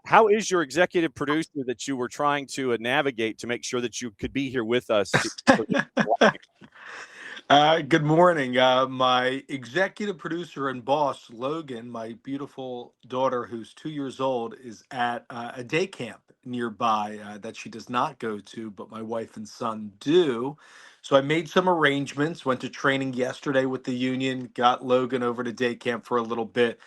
How is your executive producer that you were trying to navigate to make sure that you could be here with us? Good morning. My executive producer and boss, Logan, my beautiful daughter, who's 2 years old, is at a day camp nearby that she does not go to, but my wife and son do. So I made some arrangements, went to training yesterday with the union, got Logan over to day camp for a little bit,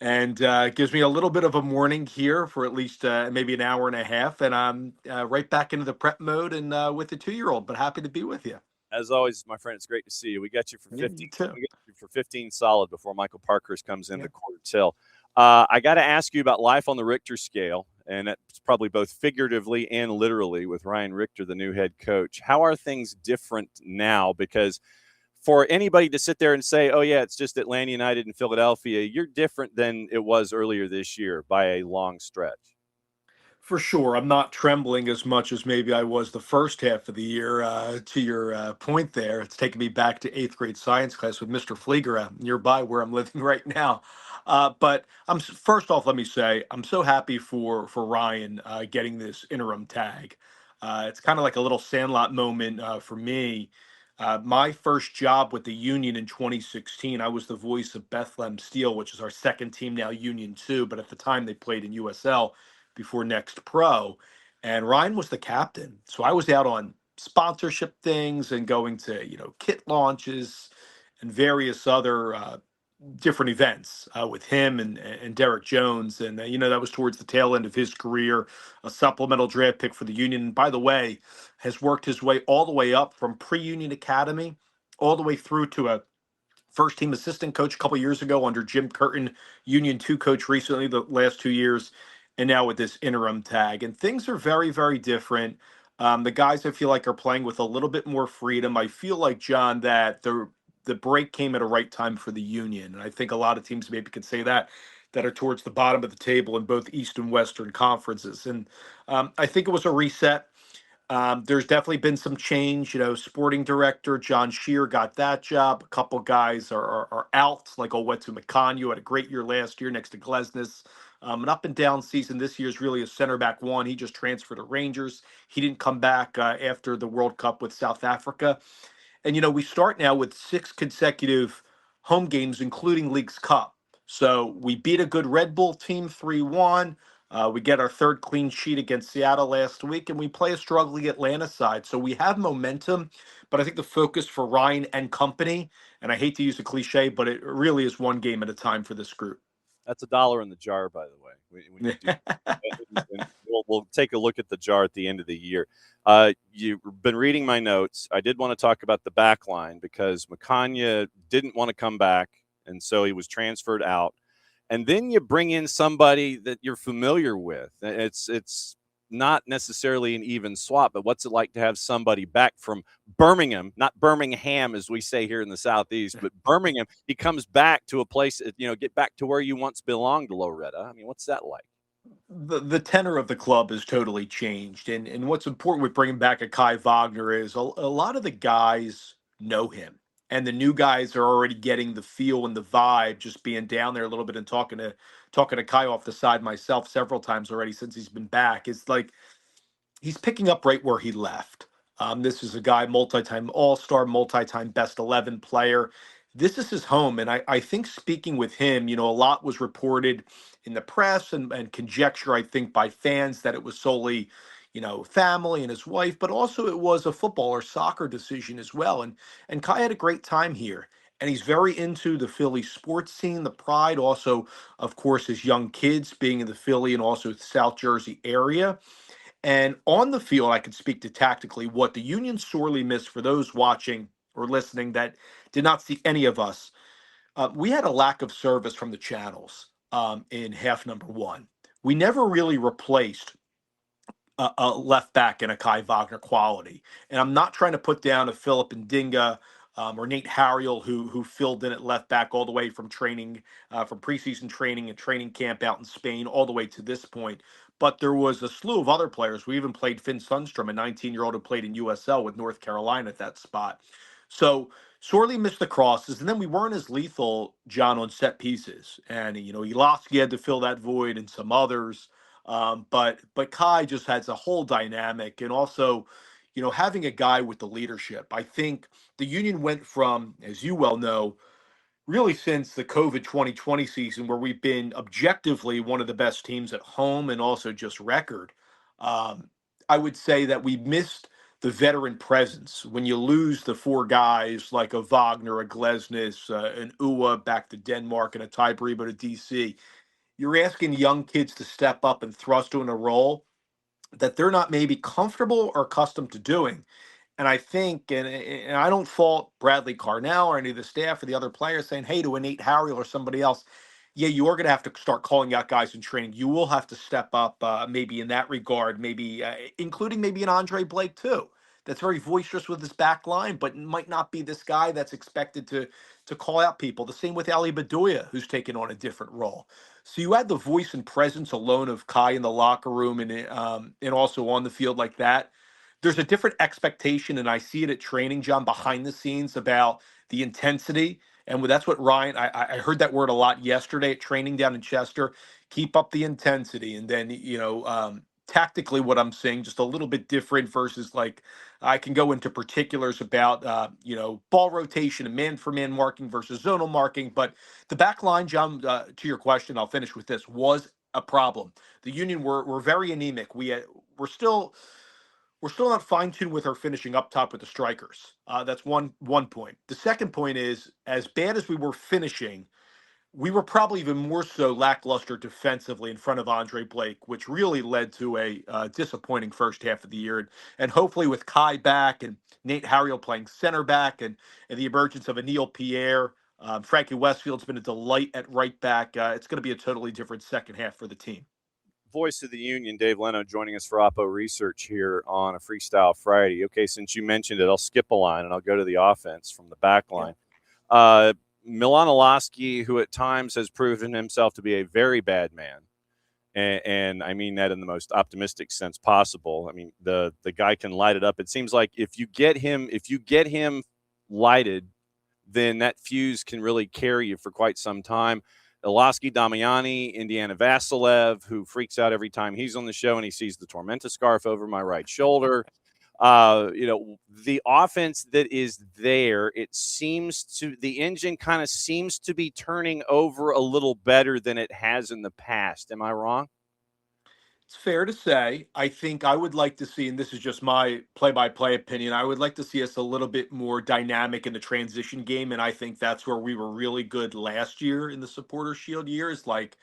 and it gives me a little bit of a morning here for at least maybe an hour and a half. And I'm right back into the prep mode and with the 2 year old, but happy to be with you. As always, my friend, it's great to see you. We got you for Yeah, 15. you too. We got you for 15 solid before Michael Parkhurst comes in Yeah. the quarter till. I got to ask you about life on the Richter scale, and it's probably both figuratively and literally with Ryan Richter, the new head coach. How are things different now? Because for anybody to sit there and say, "Oh yeah, it's just Atlanta United and Philadelphia," you're different than it was earlier this year by a long stretch. For sure. I'm not trembling as much as maybe I was the first half of the year. To your point there, it's taken me back to eighth grade science class with Mr. Fleeger nearby where I'm living right now. But first off, let me say I'm so happy for Ryan getting this interim tag. It's kind of like a little Sandlot moment for me. My first job with the Union in 2016, I was the voice of Bethlehem Steel, which is our second team now, Union 2, but at the time they played in USL before Next Pro. And Ryan was the captain. So I was out on sponsorship things and going to, kit launches and various other different events with him and Derek Jones. And, that was towards the tail end of his career, a supplemental draft pick for the Union. And by the way, has worked his way all the way up from pre-Union Academy all the way through to a first team assistant coach a couple years ago under Jim Curtin, Union 2 coach recently, the last 2 years, and now with this interim tag. And things are very, very different. The guys I feel like are playing with a little bit more freedom. I feel like, John, that the break came at a right time for the Union. And I think a lot of teams maybe could say that are towards the bottom of the table in both East and Western conferences. And I think it was a reset. There's definitely been some change. Sporting director John Shear got that job. A couple guys are out, like Owetsu Makanyu had a great year last year next to Glesnes. An up and down season this year is really a center back one. He just transferred to Rangers. He didn't come back after the World Cup with South Africa. And, we start now with 6 consecutive home games, including Leagues Cup. So we beat a good Red Bull team 3-1. We get our third clean sheet against Seattle last week, and we play a struggling Atlanta side. So we have momentum, but I think the focus for Ryan and company, and I hate to use a cliche, but it really is one game at a time for this group. That's $1 in the jar, by the way. When you do, and we'll take a look at the jar at the end of the year. You've been reading my notes. I did want to talk about the back line because Makanya didn't want to come back, and so he was transferred out. And then you bring in somebody that you're familiar with. It's not necessarily an even swap, but what's it like to have somebody back from Birmingham, not Birmingham as we say here in the Southeast, but Birmingham? He comes back to a place, get back to where you once belonged, Loretta. I mean, what's that like? The tenor of the club has totally changed, and what's important with bringing back a Kai Wagner is a lot of the guys know him, and the new guys are already getting the feel and the vibe just being down there a little bit and talking to Kai off the side myself several times already since he's been back. It's like he's picking up right where he left. This is a guy, multi-time All-Star, multi-time Best 11 player. This is his home, and I think speaking with him, a lot was reported in the press and conjecture, I think, by fans that it was solely, family and his wife, but also it was a football or soccer decision as well. And Kai had a great time here, and he's very into the Philly sports scene, the pride, also, of course, his young kids being in the Philly and also South Jersey area. And on the field, I could speak to tactically what the Union sorely missed for those watching or listening that did not see any of us. We had a lack of service from the channels in half number one. We never really replaced a left back in a Kai Wagner quality. And I'm not trying to put down a Philip Ndinga or Nate Harriel who filled in at left back all the way from training, from preseason training and training camp out in Spain all the way to this point. But there was a slew of other players. We even played Finn Sundstrom, a 19-year-old who played in USL with North Carolina at that spot. So sorely missed the crosses, and then we weren't as lethal, John, on set pieces. And Eloski had to fill that void, and some others. But Kai just has a whole dynamic, and also, having a guy with the leadership. I think the Union went from, as you well know, really since the COVID 2020 season, where we've been objectively one of the best teams at home and also just record. Um, I would say that we missed the veteran presence when you lose the four guys like a Wagner, a Glesnes, an Ua back to Denmark, and a Ty Bribo to DC. You're asking young kids to step up and thrust in a role that they're not maybe comfortable or accustomed to doing. And I think, and I don't fault Bradley Carnell or any of the staff or the other players saying, hey, to a Nate Harriel or somebody else, yeah, you are going to have to start calling out guys in training. You will have to step up maybe in that regard, maybe including maybe an Andre Blake too. That's very boisterous with his back line, but might not be this guy that's expected to call out people. The same with Ali Bedoya, who's taken on a different role. So you had the voice and presence alone of Kai in the locker room and also on the field like that. There's a different expectation, and I see it at training, John, behind the scenes about the intensity. And that's what Ryan, I heard that word a lot yesterday at training down in Chester. Keep up the intensity. And then, tactically, what I'm saying, just a little bit different versus like I can go into particulars about, ball rotation and man for man marking versus zonal marking. But the back line, John, to your question, I'll finish with this, was a problem. The Union were very anemic. We're still we're still not fine tuned with our finishing up top with the strikers. That's one point. The second point is, as bad as we were finishing, we were probably even more so lackluster defensively in front of Andre Blake, which really led to a disappointing first half of the year. And hopefully, with Kai back and Nate Harriel playing center back, and the emergence of Anil Pierre, Frankie Westfield's been a delight at right back. It's going to be a totally different second half for the team. Voice of the Union, Dave Leno, joining us for Oppo Research here on a Freestyle Friday. Okay, since you mentioned it, I'll skip a line and I'll go to the offense from the back line. Yeah. Milan Olaski, who at times has proven himself to be a very bad man, and I mean that in the most optimistic sense possible. I mean, the guy can light it up. It seems like if you get him lighted, then that fuse can really carry you for quite some time. Ilaski Damiani, Indiana Vasilev, who freaks out every time he's on the show and he sees the Tormenta scarf over my right shoulder. The offense that is there, the engine kind of seems to be turning over a little better than it has in the past. Am I wrong? It's fair to say. I think I would like to see, and this is just my play-by-play opinion, I would like to see us a little bit more dynamic in the transition game, and I think that's where we were really good last year in the Supporter Shield years. Like,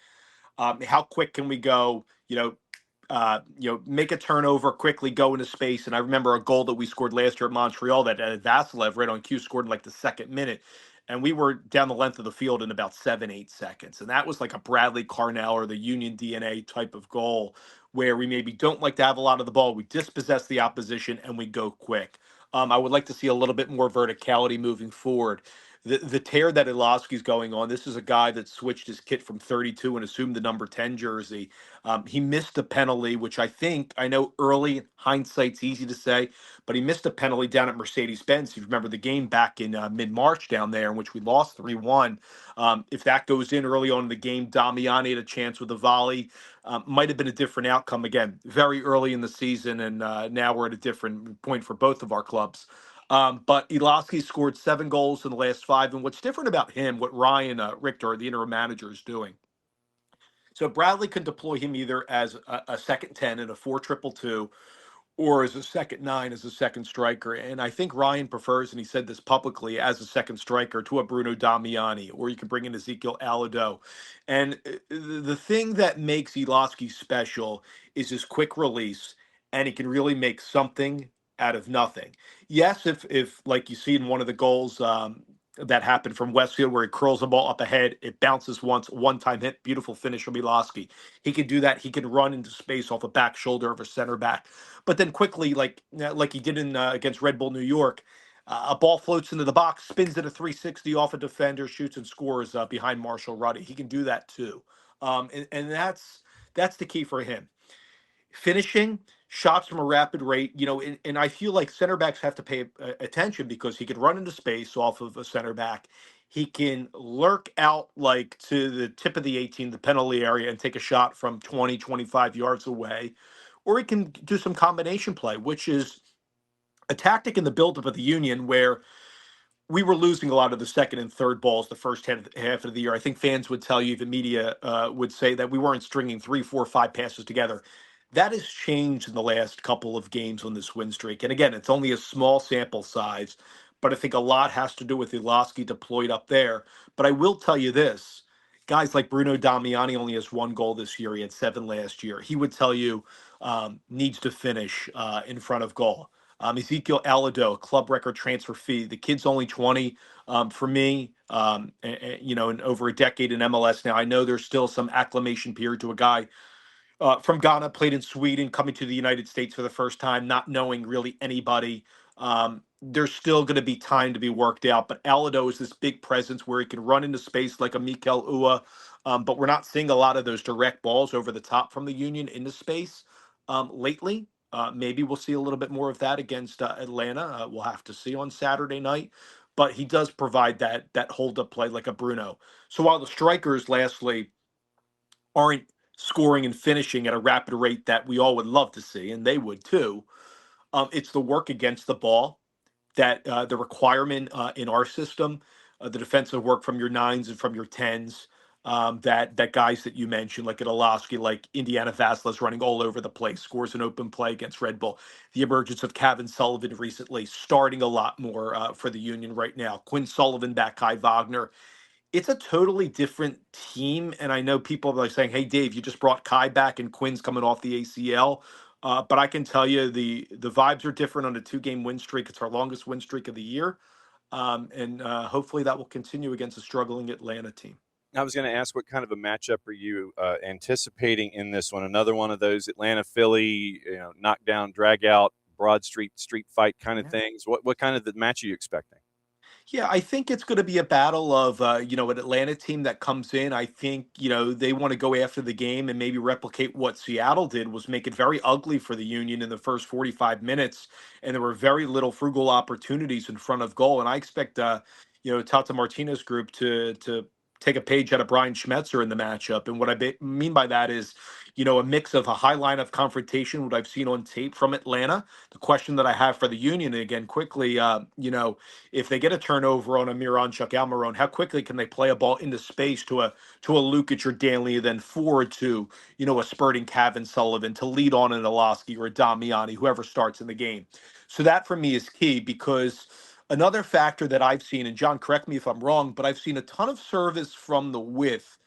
how quick can we go? Make a turnover, quickly go into space. And I remember a goal that we scored last year at Montreal that Vasilev right on cue scored in like the second minute. And we were down the length of the field in about 7-8 seconds. And that was like a Bradley Carnell or the Union DNA type of goal where we maybe don't like to have a lot of the ball. We dispossess the opposition and we go quick. I would like to see a little bit more verticality moving forward. The tear that Ilaski's going on, this is a guy that switched his kit from 32 and assumed the number 10 jersey. He missed a penalty, which I know early hindsight's easy to say, but he missed a penalty down at Mercedes-Benz. You remember the game back in mid-March down there in which we lost 3-1. If that goes in early on in the game, Damiani had a chance with a volley. Might have been a different outcome. Again, very early in the season, and now we're at a different point for both of our clubs. But Ilaski scored 7 goals in the last 5. And what's different about him, what Ryan Richter, the interim manager, is doing. So Bradley can deploy him either as a second 10 in a 4-2-2 or as a second 9 as a second striker. And I think Ryan prefers, and he said this publicly, as a second striker to a Bruno Damiani, or you can bring in Ezekiel Alado. And the thing that makes Ilaski special is his quick release, and he can really make something out of nothing. Yes, if like you see in one of the goals that happened from Westfield where he curls the ball up ahead, it bounces once, one-time hit, beautiful finish from Ilaski. He can do that. He can run into space off a back shoulder of a center back. But then quickly, like he did in against Red Bull New York, a ball floats into the box, spins at a 360 off a defender, shoots and scores behind Marshall Ruddy. He can do that too, and that's the key for him. Finishing, shots from a rapid rate, and I feel like center backs have to pay attention because he can run into space off of a center back. He can lurk out like to the tip of the 18, the penalty area, and take a shot from 20, 25 yards away. Or he can do some combination play, which is a tactic in the buildup of the Union where we were losing a lot of the second and third balls the first half of the year. I think fans would tell you, the media would say that we weren't stringing 3, 4, 5 passes together. That has changed in the last couple of games on this win streak. And again, it's only a small sample size, but I think a lot has to do with Iloski deployed up there. But I will tell you this, guys like Bruno Damiani only has 1 goal this year. He had 7 last year. He would tell you needs to finish in front of goal. Ezekiel Alado, club record transfer fee. The kid's only 20. For me, in over a decade in MLS now, I know there's still some acclimation period to a guy from Ghana, played in Sweden, coming to the United States for the first time, not knowing really anybody. There's still going to be time to be worked out, but Alado is this big presence where he can run into space like a Mikel Ua, but we're not seeing a lot of those direct balls over the top from the Union into space lately. Maybe we'll see a little bit more of that against Atlanta. We'll have to see on Saturday night, but he does provide that hold up play like a Bruno. So while the strikers, lastly, aren't scoring and finishing at a rapid rate that we all would love to see, and they would too. It's the work against the ball that the requirement in our system, the defensive work from your nines and from your tens, that guys that you mentioned, like at Olaski, like Indiana Vasquez running all over the place, scores an open play against Red Bull. The emergence of Kevin Sullivan recently, starting a lot more for the Union right now. Quinn Sullivan back, Kai Wagner. It's a totally different team, and I know people are like saying, "Hey, Dave, you just brought Kai back, and Quinn's coming off the ACL." But I can tell you the vibes are different on a 2-game win streak. It's our longest win streak of the year, and hopefully that will continue against a struggling Atlanta team. I was going to ask, what kind of a matchup are you anticipating in this one? Another one of those Atlanta Philly, knockdown, drag out, Broad street fight kind of Yeah. things. What kind of the match are you expecting? Yeah, I think it's going to be a battle of, an Atlanta team that comes in. I think, they want to go after the game and maybe replicate what Seattle did, was make it very ugly for the Union in the first 45 minutes. And there were very little frugal opportunities in front of goal. And I expect, Tata Martinez group to take a page out of Brian Schmetzer in the matchup. And what I mean by that is, a mix of a high line of confrontation, what I've seen on tape from Atlanta. The question that I have for the Union, again, quickly, if they get a turnover on a Miranchuk Almiron, how quickly can they play a ball into space to a Lukic or Danley, then forward to a spurting Kevin Sullivan to lead on an Olaski or a Damiani, whoever starts in the game. So that for me is key, because another factor that I've seen, and John, correct me if I'm wrong, but I've seen a ton of service from the width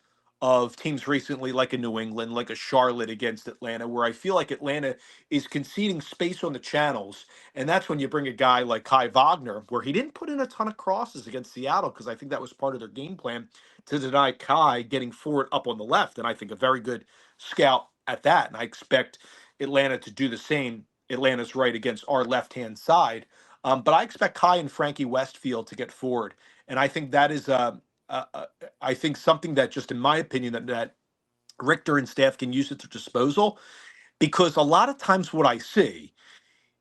of teams recently, like a New England, like a Charlotte against Atlanta, where I feel like Atlanta is conceding space on the channels. And that's when you bring a guy like Kai Wagner, where he didn't put in a ton of crosses against Seattle, because I think that was part of their game plan to deny Kai getting forward up on the left. And I think a very good scout at that. And I expect Atlanta to do the same. Atlanta's right against our left hand side. But I expect Kai and Frankie Westfield to get forward. And I think that is I think something that, just in my opinion, that Richter and staff can use at their disposal, because a lot of times what I see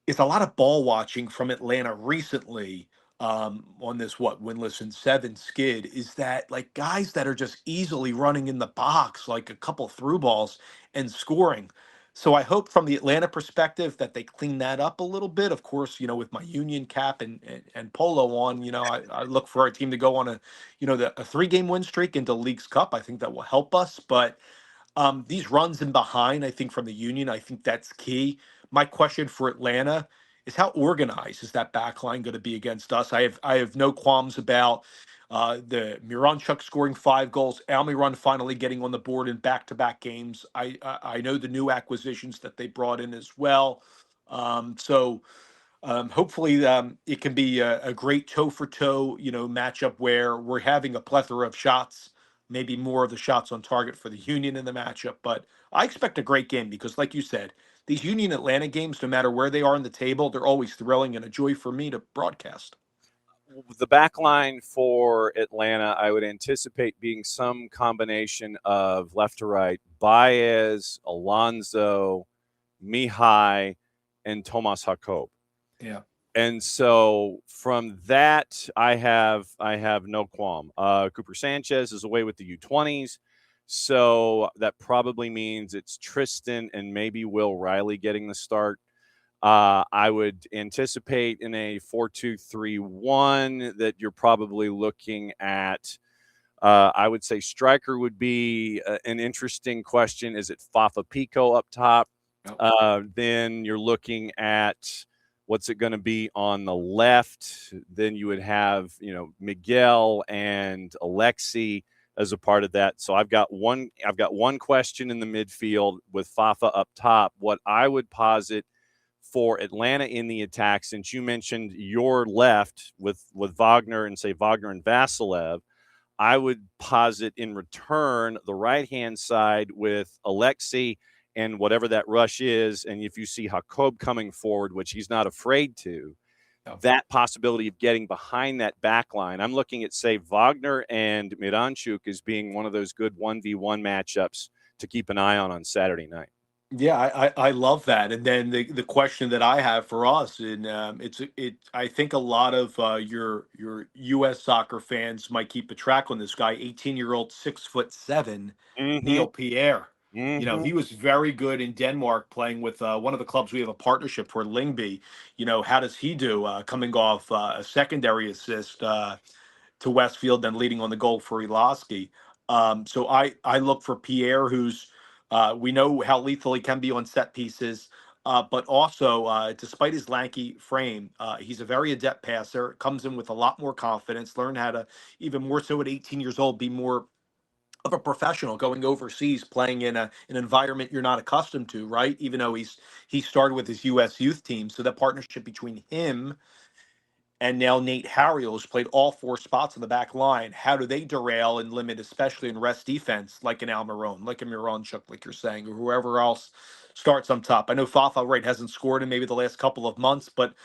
is a lot of ball watching from Atlanta recently, on this winless in 7 skid, is that like guys that are just easily running in the box, like a couple through balls and scoring. So I hope from the Atlanta perspective that they clean that up a little bit. Of course, with my Union cap and polo on, I look for our team to go on a 3-game win streak into League's Cup. I think that will help us, but these runs in behind, I think from the Union, I think that's key. My question for Atlanta is, how organized is that back line going to be against us? I have no qualms about the Miranchuk scoring 5 goals, Almiron finally getting on the board in back-to-back games. I know the new acquisitions that they brought in as well. Hopefully, it can be a great toe for toe, matchup where we're having a plethora of shots, maybe more of the shots on target for the Union in the matchup. But I expect a great game because, like you said, these Union Atlanta games, no matter where they are in the table, they're always thrilling and a joy for me to broadcast. The back line for Atlanta, I would anticipate being some combination of left to right, Baez, Alonso, Mihai, and Tomas Jakob. Yeah. And so from that, I have no qualm. Cooper Sanchez is away with the U20s, so that probably means it's Tristan and maybe Will Riley getting the start. I would anticipate in a 4-2-3-1 that you're probably looking at. I would say striker would be an interesting question. Is it Fafa Pico up top? Then you're looking at what's it going to be on the left. Then you would have, Miguel and Alexi as a part of that. So I've got one question in the midfield with Fafa up top. What I would posit for Atlanta in the attack, since you mentioned your left with Wagner and Wagner and Vasilev, I would posit in return the right-hand side with Alexi and whatever that rush is. And if you see Jakob coming forward, which he's not afraid to, that possibility of getting behind that back line, I'm looking at, Wagner and Miranchuk as being one of those good 1v1 matchups to keep an eye on Saturday night. Yeah, I love that. And then the question that I have for us, and I think a lot of your U.S. soccer fans might keep a track on this guy, 18-year-old, 6'7", Neil Pierre. He was very good in Denmark playing with one of the clubs we have a partnership for, Lyngby. How does he do coming off a secondary assist to Westfield, then leading on the goal for Iloski? So I look for Pierre, who's we know how lethal he can be on set pieces, but also, despite his lanky frame, he's a very adept passer, comes in with a lot more confidence, learned how to, even more so at 18 years old, be more of a professional going overseas, playing in an environment you're not accustomed to, right? Even though he started with his U.S. youth team. So that partnership between him and now Nate Harriel, who's played all four spots in the back line, how do they derail and limit, especially in rest defense, like an Almiron, like a Miranchuk, like you're saying, or whoever else starts on top? I know Fafa, right, hasn't scored in maybe the last couple of months, but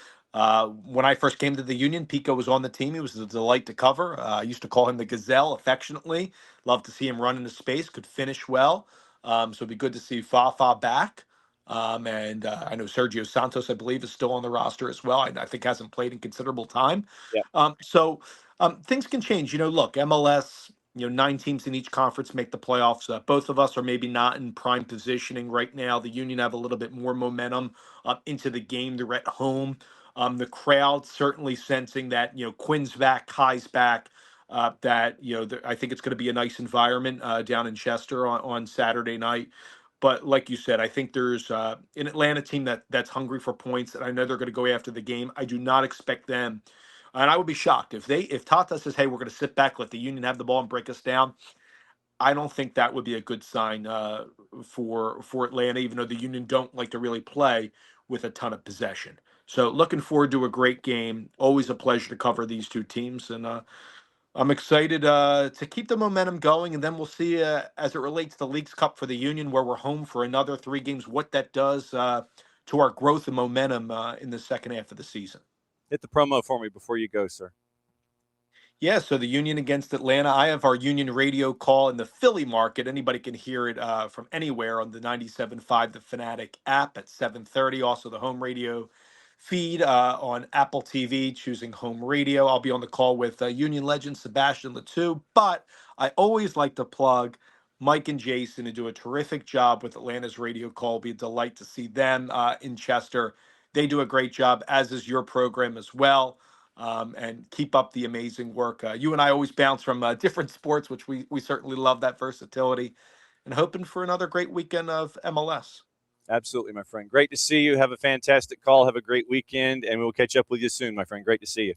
when I first came to the Union, Pico was on the team. He was a delight to cover. I used to call him the Gazelle affectionately. Love to see him run into space, could finish well. So it'd be good to see Fafa back. And I know Sergio Santos, I believe, is still on the roster as well. I think hasn't played in considerable time. Yeah. So things can change. Look, MLS, 9 teams in each conference make the playoffs. Both of us are maybe not in prime positioning right now. The Union have a little bit more momentum into the game. They're at home. The crowd certainly sensing that, Quinn's back, Kai's back. That I think it's going to be a nice environment down in Chester on Saturday night. But like you said, I think there's an Atlanta team that's hungry for points, and I know they're going to go after the game. I do not expect them, and I would be shocked if Tata says, "Hey, we're going to sit back, let the Union have the ball and break us down." I don't think that would be a good sign for Atlanta, even though the Union don't like to really play with a ton of possession. So looking forward to a great game. Always a pleasure to cover these two teams, and I'm excited to keep the momentum going, and then we'll see as it relates to Leagues Cup for the Union, where we're home for another 3 games, what that does to our growth and momentum in the second half of the season. Hit the promo for me before you go, sir. Yeah, so the Union against Atlanta. I have our Union radio call in the Philly market. Anybody can hear it from anywhere on the 97.5 The Fanatic app at 7:30. Also the home radio feed on Apple TV, choosing home radio. I'll be on the call with Union legend Sebastian Latou, but I always like to plug Mike and Jason, who do a terrific job with Atlanta's radio call. It'll be a delight to see them in Chester. They do a great job, as is your program as well. And keep up the amazing work. You and I always bounce from different sports, which we certainly love that versatility, and hoping for another great weekend of MLS. Absolutely, my friend. Great to see you. Have a fantastic call. Have a great weekend, and we'll catch up with you soon, my friend. Great to see you.